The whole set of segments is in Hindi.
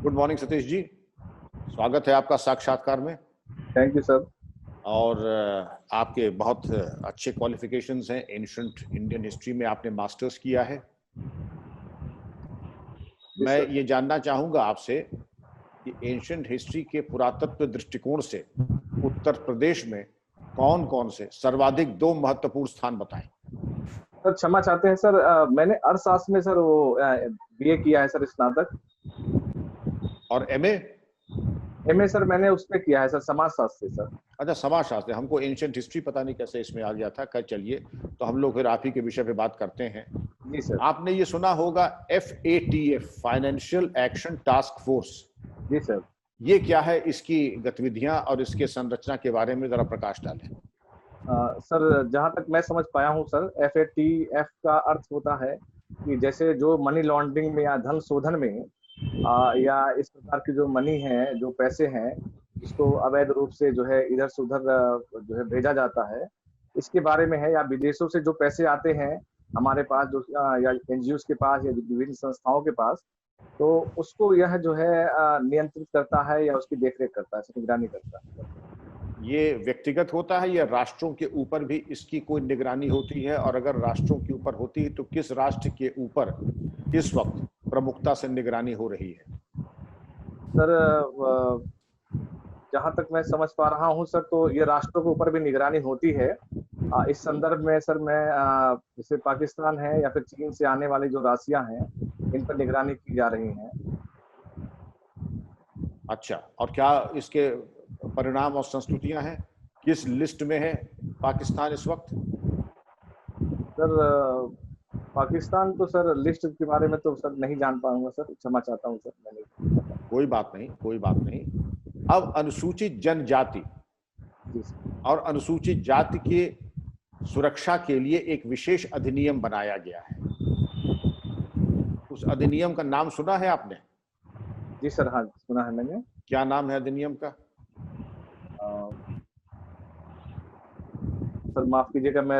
गुड मॉर्निंग सतीश जी, स्वागत है आपका साक्षात्कार में। Thank you sir. और आपके बहुत अच्छे क्वालिफिकेशंस हैं। एंशिएंट इंडियन हिस्ट्री में आपने मास्टर्स किया है। मैं सर। ये जानना चाहूँगा आपसे कि एंशिएंट हिस्ट्री के पुरातत्व दृष्टिकोण से उत्तर प्रदेश में कौन-कौन से सर्वाधिक 2 महत्वपूर्ण स्थान बताएं? सर क्षमा चाहते हैं सर, मैंने अर्थशास्त्र में सर वो बीए किया है सर, स्नातक। और एमए? एमए सर मैंने उसमें किया है सर, समाजशास्त्र से सर। अच्छा, समाजशास्त्र। हमको एंशिएंट हिस्ट्री पता नहीं कैसे इसमें आ गया था। खैर चलिए, तो हम लोग फिर आप ही के विषय पे बात करते हैं। जी सर। आपने ये सुना होगा FATF, financial action task force. जी सर। ये क्या है, इसकी गतिविधियां और इसके संरचना के बारे में जरा प्रकाश डालें। सर जहाँ तक मैं समझ पाया हूँ सर, FATF का अर्थ होता है कि जैसे जो मनी लॉन्ड्रिंग में या धन शोधन में या इस प्रकार की जो मनी है, जो पैसे हैं, जिसको अवैध रूप से जो है इधर से उधर जो है भेजा जाता है, इसके बारे में है। या विदेशों से जो पैसे आते हैं हमारे पास, जो या एनजीओ के पास या विभिन्न संस्थाओं के पास, तो उसको यह जो है नियंत्रित करता है या उसकी देखरेख करता है, निगरानी करता है। ये व्यक्तिगत होता है या राष्ट्रों के ऊपर भी इसकी कोई निगरानी होती है? और अगर राष्ट्रों के ऊपर होती है तो किस राष्ट्र के ऊपर इस वक्त प्रमुखता से निगरानी हो रही है? सर जहाँ तक मैं समझ पा रहा हूँ सर, तो ये राष्ट्रों के ऊपर भी निगरानी होती है। इस संदर्भ में सर मैं जैसे पाकिस्तान है या फिर चीन से आने वाली जो राशियाँ हैं, इन पर निगरानी की जा रही है। अच्छा, और क्या इसके परिणाम और संस्तुतियां हैं? किस लिस्ट में है पाकिस्तान इस वक्त? सर पाकिस्तान तो सर लिस्ट के बारे में तो सर नहीं जान पाऊंगा सर, क्षमा चाहता हूँ सर, मैंने। कोई बात नहीं, कोई बात नहीं। अब अनुसूचित जनजाति और अनुसूचित जाति के सुरक्षा के लिए एक विशेष अधिनियम बनाया गया है। उस अधिनियम का नाम सुना है आपने? जी सर, हाँ सुना है मैंने। क्या नाम है अधिनियम का? सर माफ कीजिएगा, मैं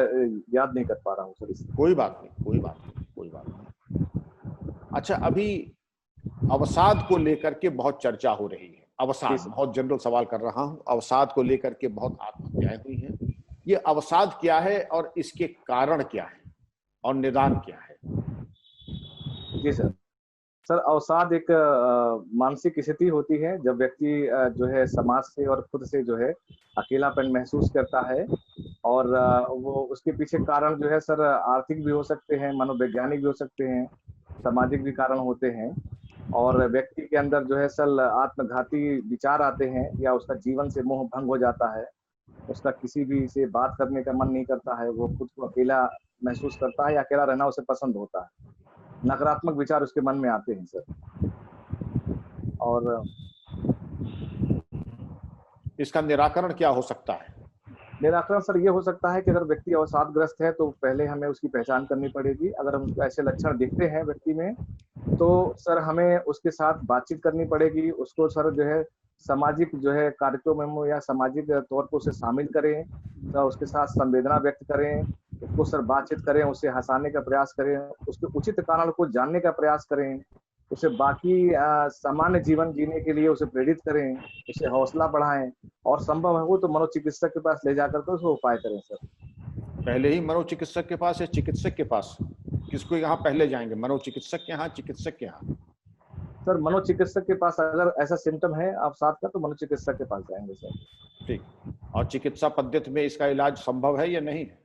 याद नहीं कर पा रहा हूँ सर इस। कोई बात नहीं, कोई बात नहीं, कोई बात नहीं। अच्छा, अभी अवसाद को लेकर के बहुत चर्चा हो रही है। अवसाद, बहुत जनरल सवाल कर रहा हूं। अवसाद को लेकर के बहुत आत्महत्याएं हुई हैं। ये अवसाद क्या है और इसके कारण क्या है और निदान क्या है? जी सर। सर अवसाद एक मानसिक स्थिति होती है जब व्यक्ति जो है समाज से और खुद से जो है अकेलापन महसूस करता है। और वो उसके पीछे कारण जो है सर आर्थिक भी हो सकते हैं, मनोवैज्ञानिक भी हो सकते हैं, सामाजिक भी कारण होते हैं। और व्यक्ति के अंदर जो है सर आत्मघाती विचार आते हैं, या उसका जीवन से मोह भंग हो जाता है। उसका किसी भी से बात करने का मन नहीं करता है, वो खुद को अकेला महसूस करता है या अकेला रहना उसे पसंद होता है। नकारात्मक विचार उसके मन में आते हैं सर। और इसका निराकरण क्या हो सकता है? निराकरण सर ये हो सकता है कि अगर व्यक्ति अवसादग्रस्त है तो पहले हमें उसकी पहचान करनी पड़ेगी। अगर हम ऐसे लक्षण दिखते हैं व्यक्ति में, तो सर हमें उसके साथ बातचीत करनी पड़ेगी। उसको सर जो है सामाजिक जो है कार्यक्रमों में या सामाजिक तौर पर उसे शामिल करें, तो उसके साथ संवेदना व्यक्त करें, उसको सर बातचीत करें, उसे हंसाने का प्रयास करें, उसके उचित कारण को जानने का प्रयास करें, उसे बाकी सामान्य जीवन जीने के लिए उसे प्रेरित करें, उसे हौसला बढ़ाएं, और संभव है वो तो मनोचिकित्सक के पास ले जाकर के उसको उपाय करें सर। पहले ही मनोचिकित्सक के पास या चिकित्सक के पास? किसको यहाँ पहले जाएंगे, मनोचिकित्सक के यहाँ, चिकित्सक के यहाँ? सर मनोचिकित्सक के पास अगर ऐसा सिम्टम है अवसाद का, तो मनोचिकित्सक के पास जाएंगे सर। ठीक। और चिकित्सा पद्धति में इसका इलाज संभव है या नहीं है?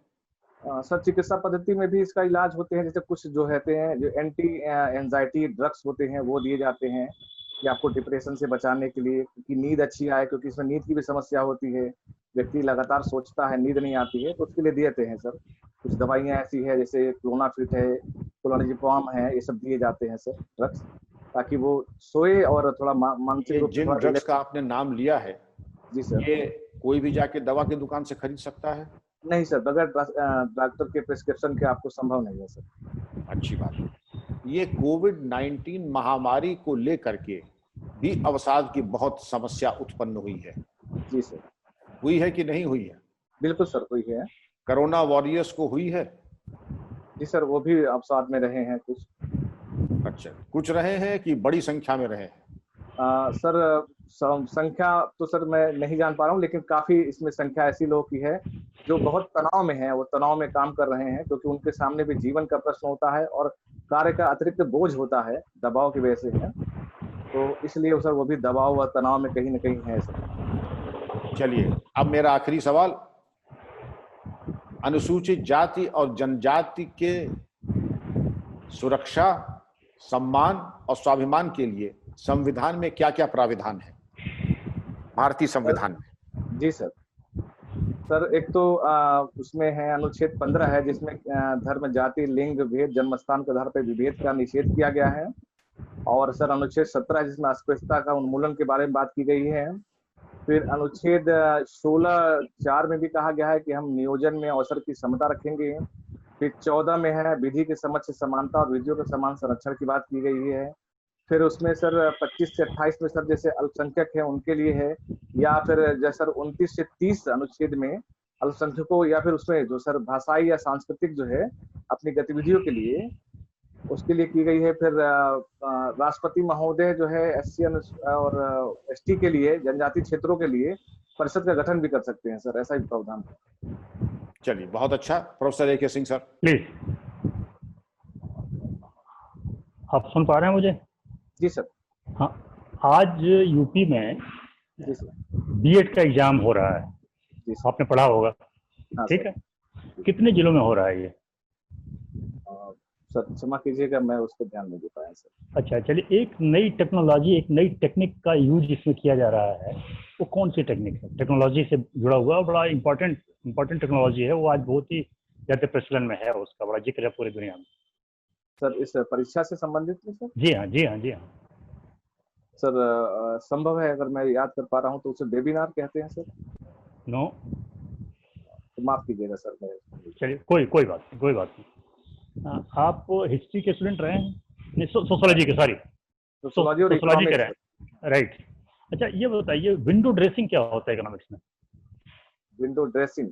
सर चिकित्सा पद्धति में भी इसका इलाज होते हैं। जैसे कुछ जो रहते हैं, जो एंटी एंजाइटी ड्रग्स होते हैं, वो दिए जाते हैं कि आपको डिप्रेशन से बचाने के लिए, कि नींद अच्छी आए, क्योंकि इसमें नींद की भी समस्या होती है। व्यक्ति लगातार सोचता है, नींद नहीं आती है, तो उसके लिए दिए जाते हैं सर। कुछ दवाइयाँ ऐसी है जैसे क्लोनाफिट है, क्लोनाजिपाम है, ये सब दिए जाते हैं सर ड्रग्स, ताकि वो सोए और थोड़ा मानसिक रूप से जिन ड्रग्स का आपने नाम लिया है, जी सर, ये कोई भी जाके दवा की दुकान से खरीद सकता है? नहीं सर, बगैर डॉक्टर के प्रिस्क्रिप्शन के आपको संभव नहीं है सर। अच्छी बात है। ये कोविड-19 महामारी को लेकर के भी अवसाद की बहुत समस्या उत्पन्न हुई है। जी सर। हुई है कि नहीं हुई है? बिल्कुल सर, हुई है। कोरोना वॉरियर्स को हुई है? जी सर, वो भी अवसाद में रहे हैं कुछ। अच्छा, कुछ रहे हैं कि बड़ी संख्या में रहे हैं? सर संख्या तो सर मैं नहीं जान पा रहा हूँ, लेकिन काफी इसमें संख्या ऐसी लोगों की है जो बहुत तनाव में है, वो तनाव में काम कर रहे हैं, क्योंकि उनके सामने भी जीवन का प्रश्न होता है और कार्य का अतिरिक्त बोझ होता है, दबाव की वजह से है। तो इसलिए सर वो भी दबाव व तनाव में कहीं ना कहीं है सर। चलिए, अब मेरा आखिरी सवाल, अनुसूचित जाति और जनजाति के सुरक्षा, सम्मान और स्वाभिमान के लिए संविधान में क्या क्या प्राविधान है, भारतीय संविधान में? जी सर। सर एक तो उसमें है अनुच्छेद 15 है, जिसमें धर्म, जाति, लिंग भेद, जन्मस्थान के आधार पर विभेद का निषेध किया गया है। और सर अनुच्छेद 17 जिसमें अस्पृश्यता का उन्मूलन के बारे में बात की गई है। फिर अनुच्छेद 16(4) में भी कहा गया है कि हम नियोजन में अवसर की समता रखेंगे। फिर 14 में है विधि के समक्ष समानता और विधियों के समान संरक्षण की बात की गई है। फिर उसमें सर 25 से 28 में सर जैसे अल्पसंख्यक है उनके लिए है, या फिर जैसे 29 से 30 अनुच्छेद में अल्पसंख्यकों, या फिर उसमें जो सर भाषाई या सांस्कृतिक जो है अपनी गतिविधियों के लिए, उसके लिए की गई है। फिर राष्ट्रपति महोदय जो है SC और ST के लिए, जनजाति क्षेत्रों के लिए परिषद का गठन भी कर सकते हैं सर, ऐसा भी प्रावधान है। चलिए, बहुत अच्छा। Professor AK Singh sir, please. आप सुन पा रहे हैं मुझे? जी सर। हाँ, आज यूपी में जी सर। B.Ed का एग्जाम हो रहा है, जी सर। आपने पढ़ा होगा। हाँ, ठीक है, कितने जिलों में हो रहा है ये? सर क्षमा कीजिएगा, मैं उस पर ध्यान नहीं दे पाया सर। अच्छा, चलिए, एक नई टेक्नोलॉजी, एक नई टेक्निक का यूज इसमें किया जा रहा है, वो कौन सी टेक्निक है? टेक्नोलॉजी से जुड़ा हुआ और बड़ा इंपॉर्टेंट टेक्नोलॉजी है, वो आज बहुत ही ज्यादा प्रचलन में है, उसका बड़ा जिक्र है पूरी दुनिया में। सर इस परीक्षा से संबंधित है सर? जी हाँ, जी हाँ, जी हाँ सर। संभव है, अगर मैं याद कर पा रहा हूँ तो उसे वेबिनार कहते हैं सर। नो, तो माफ कीजिएगा सर। मैं चलिए, कोई बात नहीं। आप हिस्ट्री के स्टूडेंट रहे हैं? नहीं, सोशियोलॉजी के, सॉरी, सोशियोलॉजी के रहे हैं, राइट। अच्छा, ये बताइए, विंडो ड्रेसिंग क्या होता है इकोनॉमिक्स में? विंडो ड्रेसिंग,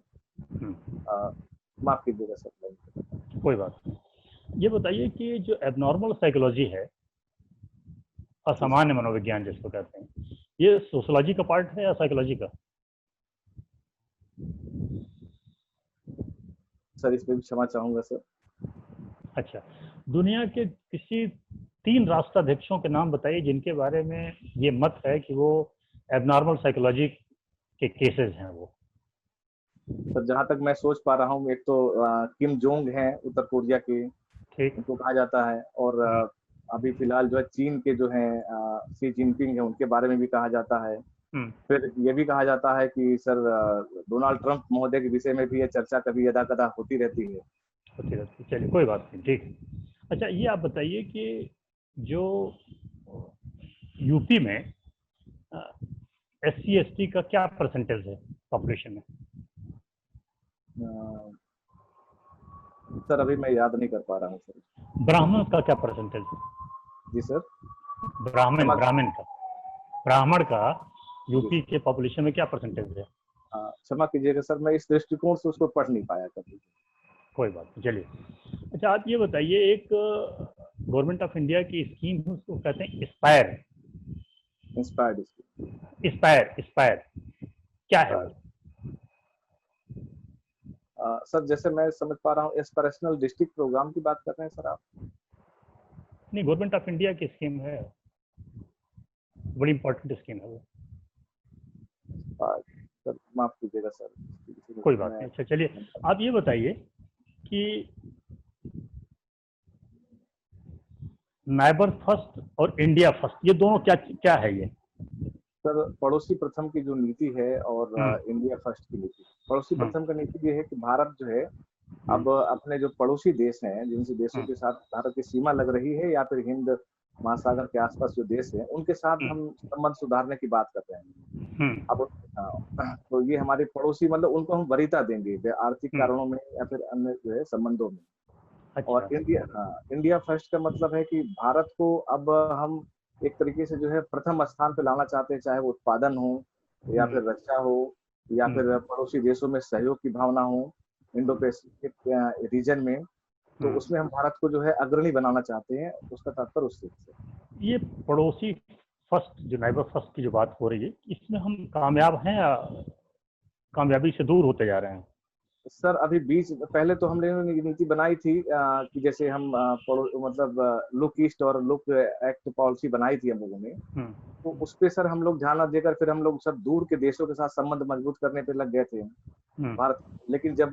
माफ कीजिएगा सर। कोई बात नहीं। ये बताइए कि जो एबनॉर्मल साइकोलॉजी है, असामान्य मनोविज्ञान जिसको कहते हैं, ये सोशियोलॉजी का पार्ट है या साइकोलॉजी का? सर इसमें भी क्षमा चाहूंगा सर। अच्छा, दुनिया के किसी 3 राष्ट्राध्यक्षों के नाम बताइए जिनके बारे में ये मत है कि वो एबनॉर्मल साइकोलॉजी के केसेस हैं वो। सर जहां तक मैं सोच पा रहा हूँ, एक तो किम जोंग हैं उत्तर कोरिया के, ठीक, उनको कहा जाता है। और अभी फिलहाल जो है चीन के जो हैं शी जिनपिंग है, उनके बारे में भी कहा जाता है। फिर ये भी कहा जाता है कि सर डोनाल्ड ट्रंप महोदय के विषय में भी ये चर्चा कभी यदा कदा होती रहती है। चलिए, कोई बात नहीं, ठीक है। अच्छा, ये आप बताइए कि जो यूपी में SC ST का क्या परसेंटेज है पॉपुलेशन में? सर अभी मैं याद नहीं कर पा रहा हूँ सर। ब्राह्मण का क्या परसेंटेज है? जी सर। ब्राह्मण का यूपी के पॉपुलेशन में क्या परसेंटेज है? क्षमा कीजिएगा सर, मैं इस दृष्टिकोण से उसको पढ़ नहीं पाया कभी। कोई बात नहीं, चलिए। अच्छा, आप ये बताइए, एक गवर्नमेंट ऑफ इंडिया की स्कीम है, उसको कहते हैं इंस्पायर, क्या है? सर जैसे मैं समझ पा रहा हूँ, एस्पिरेशनल डिस्ट्रिक्ट प्रोग्राम की बात कर रहे हैं सर आप? नहीं, गवर्नमेंट ऑफ इंडिया की स्कीम है, बड़ी इंपॉर्टेंट स्कीम है वो। सर माफ कीजिएगा सर। कोई बात नहीं। अच्छा, चलिए, आप ये बताइए कि नाइबर फर्स्ट और इंडिया फर्स्ट, ये दोनों क्या है ये? सर पड़ोसी प्रथम की जो नीति है और इंडिया फर्स्ट की नीति। पड़ोसी प्रथम का नीति ये है कि भारत जो है अब अपने जो पड़ोसी देश हैं, जिनसे देशों के साथ भारत की सीमा लग रही है या फिर हिंद महासागर के आसपास जो देश है, उनके साथ हम संबंध सुधारने की बात कर रहे हैं। अब तो ये हमारे पड़ोसी, मतलब उनको हम वरीयता देंगे आर्थिक कारणों में या फिर अन्य जो है संबंधों में। अच्छा। और इंडिया फर्स्ट का मतलब है कि भारत को अब हम एक तरीके से जो है प्रथम स्थान पे लाना चाहते हैं, चाहे वो उत्पादन हो या फिर रक्षा हो या फिर पड़ोसी देशों में सहयोग की भावना हो, इंडो पैसिफिक रीजन में, तो उसमें हम भारत को जो है अग्रणी बनाना चाहते हैं। उसका तात्पर्य उससे। ये पड़ोसी फर्स्ट जो नाइबर फर्स्ट की जो बात हो रही है, इसमें हम कामयाब हैं या कामयाबी से दूर होते जा रहे हैं? सर अभी बीच पहले तो हमने नीति बनाई थी कि जैसे हम मतलब लुक ईस्ट और लुक एक्ट पॉलिसी बनाई थी हम लोगों ने, तो उस पे सर हम लोग ध्यान न देकर फिर हम लोग सर दूर के देशों के साथ संबंध मजबूत करने पे लग गए थे भारत। लेकिन जब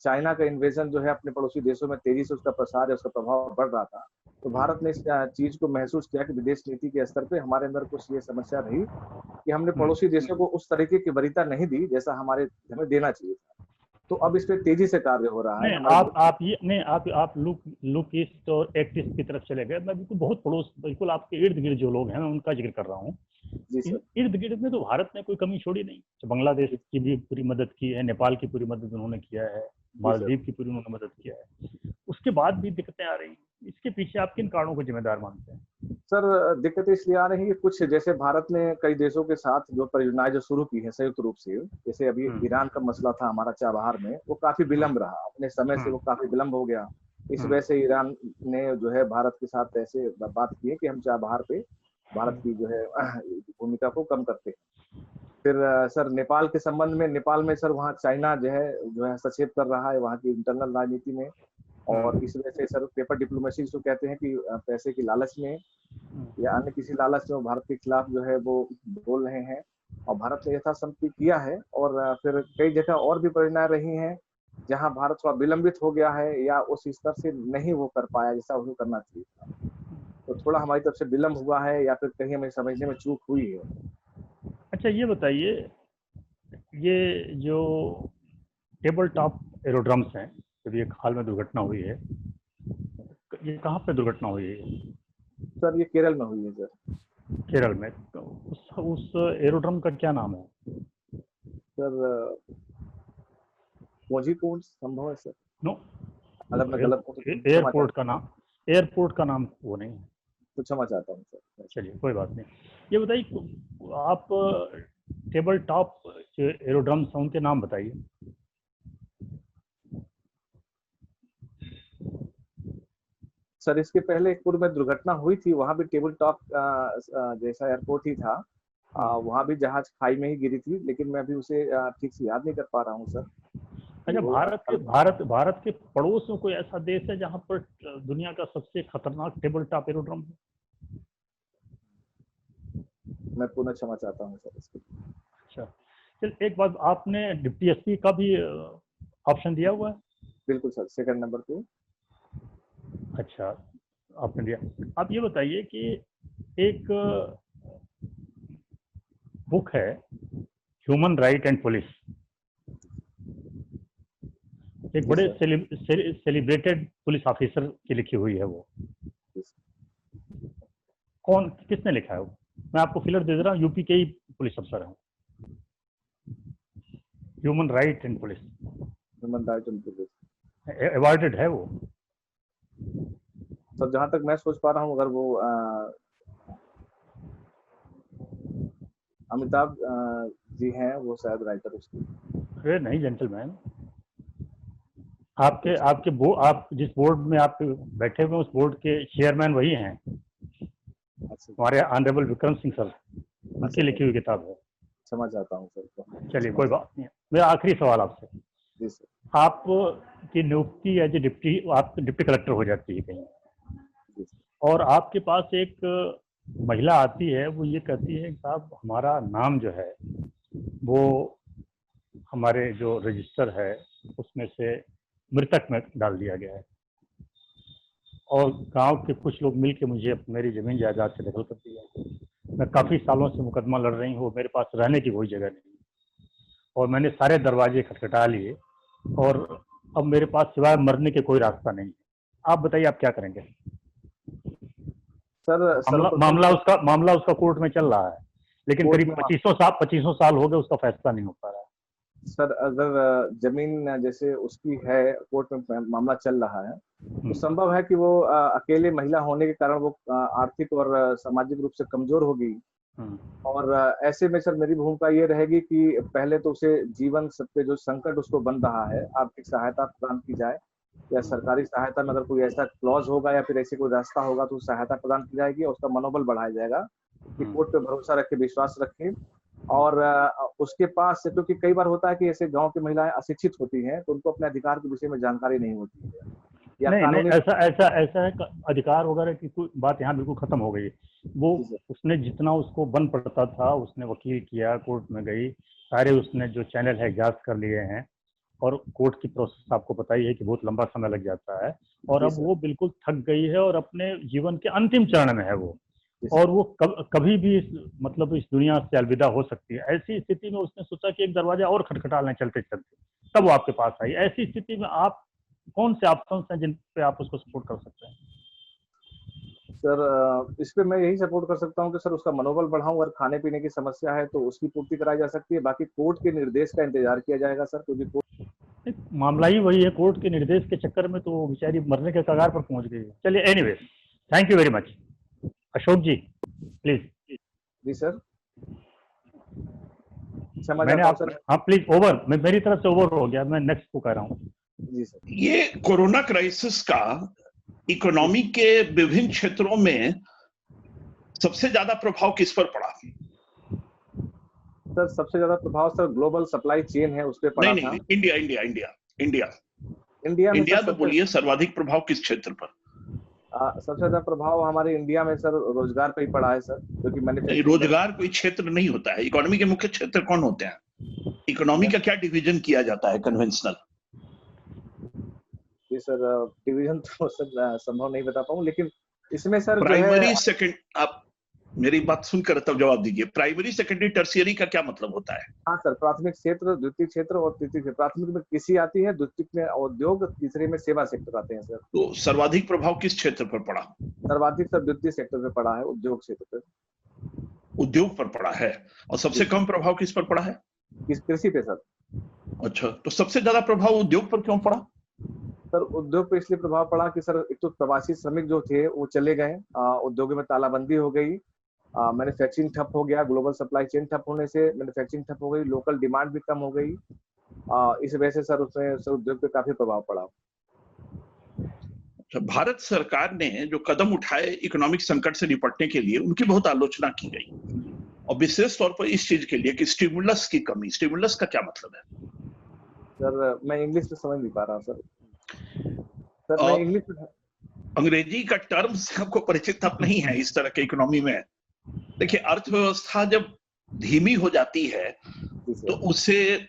चाइना का इन्वेजन जो है अपने पड़ोसी देशों में तेजी से उसका प्रसार है, उसका प्रभाव बढ़ रहा था, तो भारत ने इस चीज को महसूस किया कि विदेश नीति के स्तर पे हमारे अंदर कुछ ये समस्या रही कि हमने पड़ोसी देशों को उस तरीके की वरीयता नहीं दी जैसा हमें देना चाहिए था। तो अब इस पे तेजी से कार्य हो रहा है। आप लुक ईस्ट और एक्ट ईस्ट की तरफ चले गए। मैं बिल्कुल बहुत पड़ोस, बिल्कुल आपके इर्द गिर्द जो लोग हैं मैं उनका जिक्र कर रहा हूँ। इर्द गिर्द में तो भारत ने कोई कमी छोड़ी नहीं। तो बांग्लादेश की भी पूरी मदद की है, नेपाल की पूरी मदद उन्होंने किया है, मालदीव की पूरी उन्होंने मदद किया है। उसके बाद भी दिक्कतें आ रही हैं। इसके पीछे आप किन कारणों को जिम्मेदार मानते हैं? सर दिक्कतें इसलिए आ रही है, कुछ जैसे भारत ने कई देशों के साथ जो परियोजनाएं जो शुरू की है संयुक्त रूप से, जैसे अभी ईरान का मसला था हमारा चाबहार में, वो काफी विलंब रहा, अपने समय से वो काफी विलंब हो गया। इस वजह से ईरान ने जो है भारत के साथ ऐसे बात की है कि हम चाबहार पे भारत की जो है भूमिका को कम करते हैं। फिर सर नेपाल के संबंध में, नेपाल में सर वहाँ चाइना जो है हस्तक्षेप कर रहा है वहाँ की इंटरनल राजनीति में, और इस वजह से सर पेपर डिप्लोमेसी जो कहते हैं कि पैसे की लालच में या अन्य किसी लालच में भारत के खिलाफ जो है वो बोल रहे हैं, और भारत ने यथासंभव किया है। और फिर कई जगह और भी परिणाम रही हैं जहां भारत थोड़ा विलंबित हो गया है या उस स्तर से नहीं वो कर पाया जैसा उसे करना चाहिए था। तो थोड़ा हमारी तरफ से विलंब हुआ है या फिर कहीं हमें समझने में चूक हुई है। अच्छा ये बताइए, ये जो टेबल टॉप एरोड्रम्स हैं, जब एक हाल में दुर्घटना हुई है, ये कहाँ पे दुर्घटना हुई है? सर ये केरल में हुई है सर। केरल में? उस एरोड्रम का क्या नाम है? सर कोझिकोड संभव है सर। नो, अगर मैं गलत एयरपोर्ट का नाम वो नहीं है, तो क्षमा चाहता हूँ सर। चलिए कोई बात नहीं। ये बताइए, आप टेबल टॉप एरोड्रम्स हैं उनके नाम बताइए। सर इसके पहले एक पूर्व में दुर्घटना हुई थी, वहां भी टेबल टॉप जैसा एयरपोर्ट ही था, वहां भी जहाज खाई में ही गिरी थी, लेकिन मैं अभी उसे ठीक से याद नहीं कर पा रहा हूँ सर। अच्छा, भारत के पड़ोस में कोई ऐसा देश है जहां पर दुनिया का सबसे खतरनाक टेबल टॉप एरोड्रम है? मैं पुनः क्षमा चाहता हूँ सर इसके। अच्छा, चल एक बात, आपने डिप्टी एसपी का भी ऑप्शन दिया हुआ है? बिल्कुल सर, सेकंड नंबर पे। अच्छा, आपने दिया। आप ये बताइए कि एक बुक है ह्यूमन राइट एंड पुलिस, एक बड़े सेलिब्रेटेड पुलिस ऑफिसर की लिखी हुई है, वो कौन, किसने लिखा है वो? मैं आपको फिलर दे रहा हूँ, यूपी के ही पुलिस अफसर हैं। Human right and police, awarded है वो। तो जहां तक मैं सोच पा रहा हूँ, अगर वो अमिताभ जी हैं, वो शायद राइटर उसकी। अरे नहीं जेंटलमैन, आप जिस बोर्ड में आप बैठे हुए उस बोर्ड के चेयरमैन वही हैं। हमारे ऑनरेबल विक्रम सिंह सर, उनकी लिखी हुई किताब है। समझ आता हूँ सर। चलिए कोई बात नहीं। मेरा आखिरी सवाल आपसे, जी सर, आप की नियुक्ति एज आप डिप्टी कलेक्टर हो जाती है कहीं, और आपके पास एक महिला आती है, वो ये कहती है कि साहब हमारा नाम जो है वो हमारे जो रजिस्टर है उसमें से मृतक में डाल दिया गया है, और गांव के कुछ लोग मिलके मुझे मेरी जमीन जायदाद से दखल कर दिया। मैं काफ़ी सालों से मुकदमा लड़ रही हूँ, मेरे पास रहने की कोई जगह नहीं, और मैंने सारे दरवाजे खटखटा लिए, और अब मेरे पास सिवाय मरने के कोई रास्ता नहीं है। आप बताइए आप क्या करेंगे? सर मामला उसका कोर्ट में चल रहा है, लेकिन करीब 2500 साल हो गए, उसका फैसला नहीं हो पा रहा है। सर अगर जमीन जैसे उसकी है, कोर्ट में मामला चल रहा है, तो संभव है कि वो अकेले महिला होने के कारण वो आर्थिक और सामाजिक रूप से कमजोर होगी, और ऐसे में सर मेरी भूमिका ये रहेगी कि पहले तो उसे जीवन पे जो संकट उसको बन रहा है, आर्थिक सहायता प्रदान की जाए, या सरकारी सहायता में अगर कोई ऐसा क्लॉज होगा या फिर ऐसे कोई रास्ता होगा तो सहायता प्रदान की जाएगी और उसका मनोबल बढ़ाया जाएगा कि कोर्ट पे भरोसा रखें, विश्वास रखें। और उसके पास, क्योंकि कई बार होता है कि ऐसे गांव की महिलाएं अशिक्षित होती हैं, तो उनको अपने अधिकार के विषय में जानकारी नहीं होती है, या नहीं नहीं, कानूनी। ऐसा ऐसा ऐसा है, अधिकार वगैरह की कोई बात यहाँ बिल्कुल खत्म हो गई। वो उसने जितना उसको बन पड़ता था, उसने वकील किया, कोर्ट में गई, सारे उसने जो चैनल है एग्जॉस्ट कर लिए हैं, और कोर्ट की प्रोसेस आपको पता ही है कि बहुत लंबा समय लग जाता है, और अब वो बिल्कुल थक गई है और अपने जीवन के अंतिम चरण में है वो, और वो कभी भी मतलब इस दुनिया से अलविदा हो सकती है। ऐसी स्थिति में उसने सोचा कि एक दरवाजा और खटखटा लें चलते चलते, तब वो आपके पास आई। ऐसी स्थिति में आप कौन से ऑप्शन हैं जिन पे आप उसको सपोर्ट कर सकते हैं? सर इस पे मैं यही सपोर्ट कर सकता हूँ कि सर उसका मनोबल बढ़ाऊं, अगर खाने पीने की समस्या है तो उसकी पूर्ति कराई जा सकती है, बाकी कोर्ट के निर्देश का इंतजार किया जाएगा सर, क्योंकि मामला ही वही है, कोर्ट के निर्देश के चक्कर में तो वो बेचारी मरने के कगार पर पहुंच गई है। चलिए, anyway, thank you very much. Ashok ji please. जी सर, मैंने आप, हाँ प्लीज, ओवर, मेरी तरफ से ओवर हो गया, मैं नेक्स्ट को कह रहा हूँ। जी सर। ये कोरोना क्राइसिस का इकोनॉमी के विभिन्न क्षेत्रों में सबसे ज्यादा प्रभाव किस पर पड़ा? सर सबसे ज्यादा प्रभाव सर ग्लोबल सप्लाई चेन है उस पर पड़ा। नहीं, India India India India India में बोलिए, सर्वाधिक प्रभाव किस क्षेत्र पर? सबसे ज्यादा प्रभाव हमारे इंडिया में सर रोजगार पे ही पड़ा है सर, क्योंकि मैंने रोजगार कोई क्षेत्र नहीं होता है। इकोनॉमी के मुख्य क्षेत्र कौन होते हैं? इकोनॉमी का क्या डिवीजन किया जाता है कन्वेंशनल? जी सर, डिवीजन तो सर संभव नहीं बता पाऊँ, लेकिन इसमें सर प्राइमरी सेकंड, आप मेरी बात सुनकर तब जवाब दीजिए। प्राइमरी सेकेंडरी टर्शियरी का क्या मतलब होता है? हाँ सर, प्राथमिक क्षेत्र, द्वितीय क्षेत्र और तृतीय क्षेत्र। प्राथमिक में कृषि आती है, द्वितीय में उद्योग, तीसरे में सेवा सेक्टर आते हैं सर। तो सर्वाधिक प्रभाव किस क्षेत्र पर पड़ा? सर्वाधिक सर द्वितीय सेक्टर पे पड़ा है, उद्योग क्षेत्र पे। उद्योग पर पड़ा है। और सबसे कम प्रभाव किस पर पड़ा है? कृषि पे सर। अच्छा, तो सबसे ज्यादा प्रभाव उद्योग पर क्यों पड़ा? सर उद्योग पे इसलिए प्रभाव पड़ा कि सर एक तो प्रवासी श्रमिक जो थे वो चले गए, उद्योगों में तालाबंदी हो गई, मैन्युफैक्चरिंग ठप हो गया, ग्लोबल सप्लाई चेन ठप होने से मैन्युफैक्चरिंग ठप हो गई, लोकल डिमांड भी कम हो गई। इस वजह से सर उसमें सर उद्योग पे काफी प्रभाव पड़ा। अच्छा, भारत सरकार ने जो कदम उठाए इकोनॉमिक संकट से निपटने के लिए, उनकी बहुत आलोचना की गई, और विशेष तौर पर इस चीज के लिए कि स्टिमुलस की कमी। स्टिमुलस का क्या मतलब है? सर मैं इंग्लिश में समझ नहीं पा रहा सर। सर मैं इंग्लिश में, अंग्रेजी का टर्म से आपको परिचित आप नहीं है इस तरह के इकोनॉमी में। देखिए, अर्थव्यवस्था जब धीमी हो जाती है तो उसे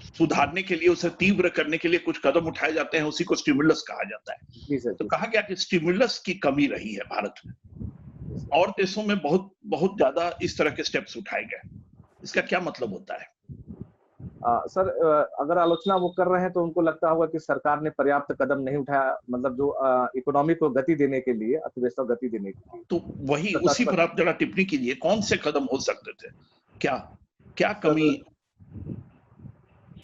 सुधारने के लिए, उसे तीव्र करने के लिए कुछ कदम उठाए जाते हैं, उसी को स्टिमुलस कहा जाता है। तो कहा गया कि स्टिमुलस की कमी रही है भारत में, और देशों में बहुत बहुत ज्यादा इस तरह के स्टेप्स उठाए गए। इसका क्या मतलब होता है? सर अगर आलोचना वो कर रहे हैं तो उनको लगता होगा कि सरकार ने पर्याप्त कदम नहीं उठाया, मतलब जो इकोनॉमी को गति देने के लिए, अर्थव्यवस्था को गति देने के लिए। तो वही, उसी पर आप जरा टिप्पणी कीजिए, कौन से कदम हो सकते थे? क्या कमी?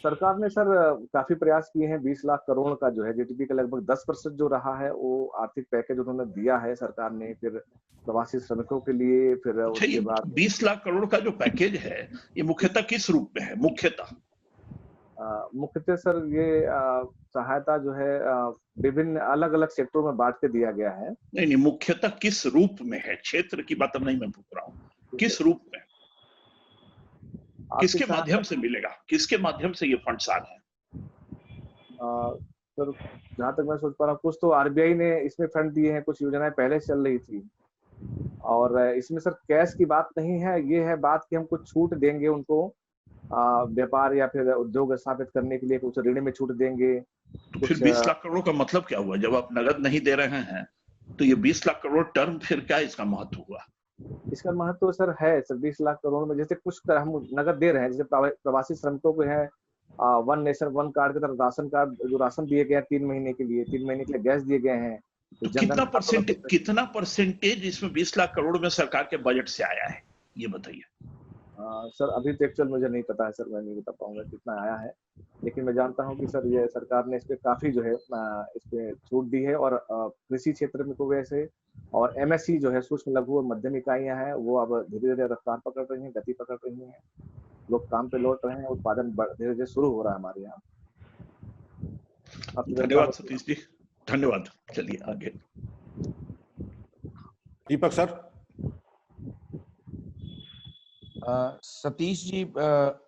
सरकार ने सर काफी प्रयास किए हैं। 20 लाख करोड़ का जो है जीडीपी का लगभग 10% जो रहा है वो आर्थिक पैकेज उन्होंने दिया है सरकार ने, फिर प्रवासी श्रमिकों के लिए, फिर उसके बाद 20 लाख करोड़ का जो पैकेज है, ये मुख्यतः किस रूप में है? मुख्यतः सर ये सहायता जो है विभिन्न अलग अलग सेक्टरों में बांट के दिया गया है। नहीं, मुख्यतः किस रूप में है? क्षेत्र की बात अब नहीं मैं पूछ रहा हूँ, किस रूप में, किसके माध्यम से मिलेगा, किसके माध्यम से ये फंड्स आ रहे हैं? सर जहां तक मैं सोच पा रहा हूँ, कुछ तो आरबीआई ने इसमें फंड दिए हैं, कुछ योजनाएं पहले चल रही थी, और इसमें सर कैश की बात नहीं है, ये है बात कि हम कुछ छूट देंगे उनको, व्यापार या फिर उद्योग स्थापित करने के लिए कुछ ऋण में छूट देंगे। तो फिर 20 लाख करोड़ का मतलब क्या हुआ? जब आप नगद नहीं दे रहे हैं तो ये 20 लाख करोड़ टर्म, फिर क्या इसका महत्व हुआ? इसका महत्व सर है सर 20 लाख करोड़ में, जैसे कुछ हम नगद दे रहे हैं, जैसे प्रवासी श्रमिकों को है वन नेशन वन कार्ड की तरह राशन कार्ड, जो राशन दिए गए हैं 3 महीने के लिए, 3 महीने के लिए गैस दिए गए हैं। तो कितना परसेंटेज इसमें 20 लाख करोड़ में सरकार के बजट से आया है, ये बताइए। सर अभी तो एक्चुअल मुझे नहीं पता है सर, मैं नहीं बता पाऊंगा कितना आया है, लेकिन मैं जानता हूं कि सर ये सरकार ने इस पे काफी जो है इस पे छूट दी है, और कृषि क्षेत्र में तो वैसे, और एमएससी जो है सूक्ष्म लघु और मध्यम इकाइयां हैं, वो अब धीरे धीरे रफ्तार पकड़ रही हैं, गति पकड़ रही हैं, लोग काम पे लौट रहे हैं, उत्पादन धीरे धीरे शुरू हो रहा है हमारे यहाँ। धन्यवाद सतीश जी, धन्यवाद। चलिए आगे। दीपक सर। सतीश जी,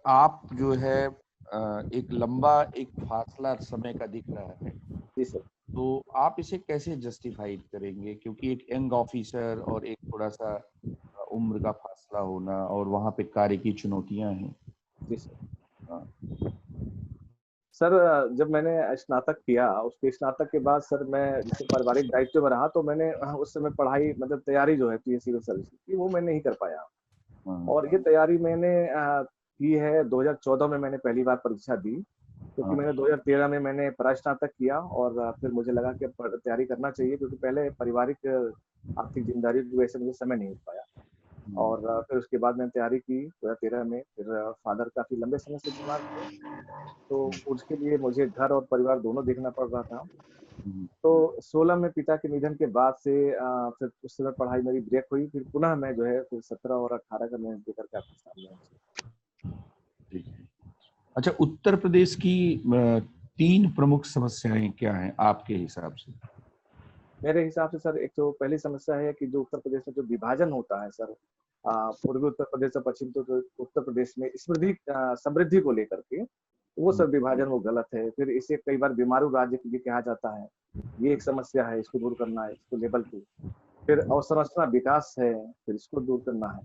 आप जो है एक लंबा एक फासला समय का दिख रहा है जी सर। तो आप इसे कैसे जस्टिफाई करेंगे, क्योंकि एक यंग ऑफिसर और एक थोड़ा सा उम्र का फासला होना और वहाँ पे कार्य की चुनौतियां हैं। जी सर। सर जब मैंने स्नातक किया, उसके स्नातक के बाद सर मैं जैसे पारिवारिक दायित्व में रहा तो मैंने उस समय पढ़ाई मतलब तैयारी जो है पीएससी सिविल सर्विस की वो मैं नहीं कर पाया। और ये तैयारी मैंने की है 2014 में मैंने पहली बार परीक्षा दी, क्योंकि मैंने 2013 में मैंने परास्नातक किया और फिर मुझे लगा कि अब तैयारी करना चाहिए, क्योंकि पहले पारिवारिक आर्थिक जिम्मेदारी की वजह से मुझे समय नहीं मिल पाया। और फिर उसके बाद मैंने तैयारी की 2013 में। फिर फादर काफी लंबे समय से बीमार थे, तो उसके लिए मुझे घर और परिवार दोनों देखना पड़ रहा था। तो 16 में पिता के निधन के बाद से फिर उस समय पढ़ाई मेरी ब्रेक हुई। फिर पुनः मैं जो है फिर 17 और 18 का मेहनत देकर के आपके सामने हूँ। ठीक है। अच्छा, उत्तर प्रदेश की 3 प्रमुख समस्याएं क्या हैं आपके हिसाब से? मेरे हिसाब से सर एक तो पहली समस्या है कि जो उत्तर प्रदेश में जो विभाजन होता है सर, पूर्वी उत्तर प्रदेश और पश्चिम उत्तर प्रदेश में समृद्धि को लेकर के वो सब विभाजन वो गलत है। फिर इसे कई बार बीमारू राज्य भी कहा जाता है, ये एक समस्या है, इसको दूर करना है, इसको लेवल 2। फिर अवसंरचना विकास है, फिर इसको दूर करना है।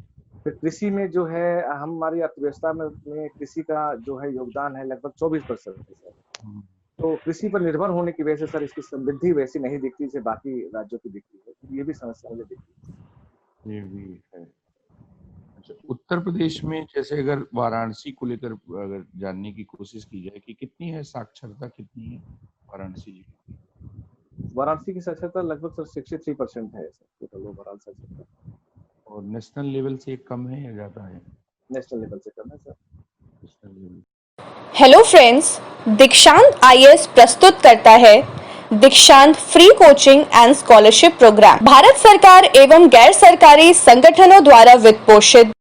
फिर कृषि में जो है हमारी अर्थव्यवस्था में कृषि का जो है योगदान है लगभग 24% है। तो कृषि पर निर्भर होने की वजह से सर इसकी समृद्धि वैसी नहीं दिखती जैसे बाकी राज्यों की दिखती है। ये भी समस्या मुझे दिखती है। ये भी है। अच्छा, उत्तर प्रदेश में जैसे अगर वाराणसी को लेकर अगर जानने की कोशिश की जाए कि कितनी है साक्षरता, कितनी है वाराणसी जिले की? वाराणसी की साक्षरता लगभग सर 63% है सर, टोटल ओवरऑल साक्षरता। और नेशनल लेवल से कम है या ज्यादा है? नेशनल लेवल से कम है sir. National level. Hello friends, Dikshant IAS प्रस्तुत करता है Dikshant free coaching and scholarship programme, Bharat सरकार एवं गैर सरकारी संगठनों द्वारा वित्त पोषित।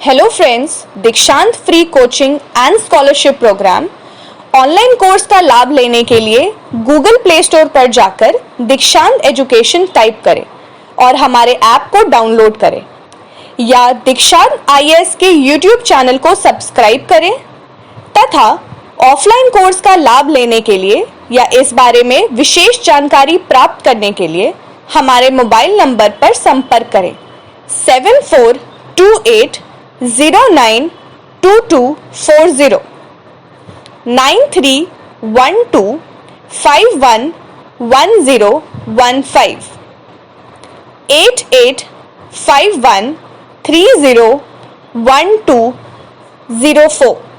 Hello friends, Dikshant free coaching and scholarship programme online course का लाभ लेने के लिए गूगल प्ले स्टोर पर जाकर दीक्षांत एजुकेशन टाइप करें और हमारे ऐप को डाउनलोड करें, या दीक्षांत आईएएस के यूट्यूब चैनल को सब्सक्राइब करें तथा ऑफलाइन कोर्स का लाभ लेने के लिए या इस बारे में विशेष जानकारी प्राप्त करने के लिए हमारे मोबाइल नंबर पर संपर्क करें 7428092240 9312511015 8851301204।